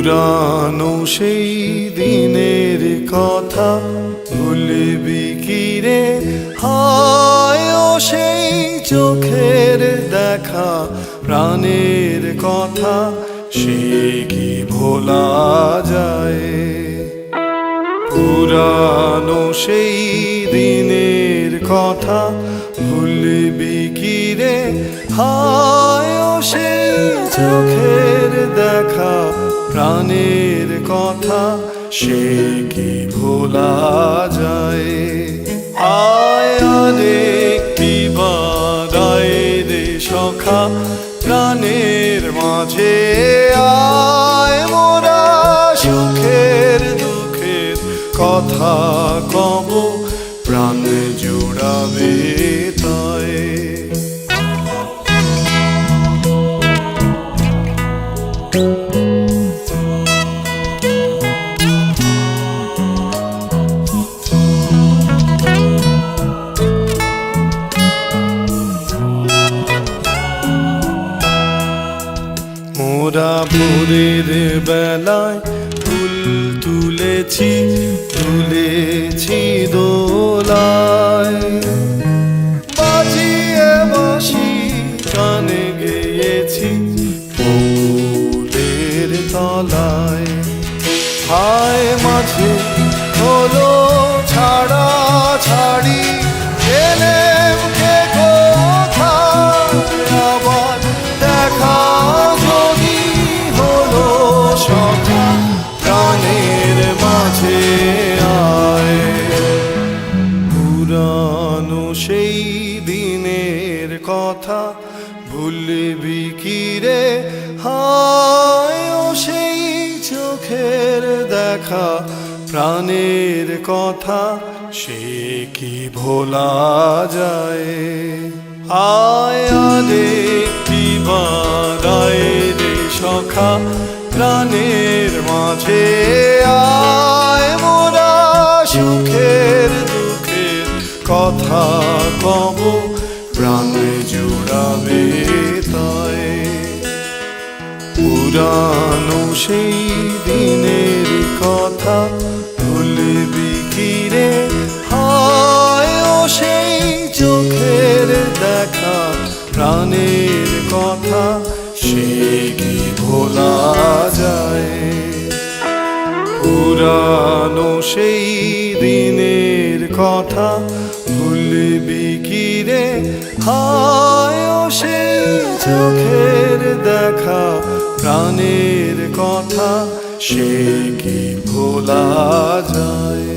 পুরানো সেই দিনের কথা ভুলবি কি রে? হায় ও সেই চোখের দেখা, প্রাণের কথা সে কি ভোলা যায়? পুরানো সেই দিনের কথা ভুলবি কি রে? হায় ও সেই চোখের দেখা, প্রাণের কথা সে কি ভোলা যায়? আয় আরেকটি বার আয় রে সখা, প্রাণের মাঝে আয় মোরা সুখের দুঃখের কথা কব, প্রাণ জুড়াবে তাই। মোরা ভোরের বেলায় ফুল তুলেছি, তুলেছি দোলায়, বাজিয়ে বাঁশি গানে গেয়েছি ফুলের তলায়। হায় মাঝে হলো ছাড়া ছাড়ি, এলেম কে কোথায় আবার দেখা যদি হলো সখা, প্রাণের মাঝে আয়। পুরানো সেই দিনের কথা ভুলবি কি রে? হায় ও সেই চোখের দেখা, প্রাণের কথা সে কি ভোলা যায়? আয় আরেকটি বার আয় রে সখা, প্রাণের মাঝে আয় মোরা সুখের দুঃখের কথা কব, প্রাণ জুড়াবে তাই। পুরানো সেই দিনের কথা ভুলবি কি রে? হায় ও সেই চোখের দেখা, প্রাণের কথা সে কি ভোলা যায়? পুরানো সেই দিনের কথা ভুলবি কি রে? হায় ও সেই চোখের দেখা, প্রাণের কথা সে কি ভোলা যায়?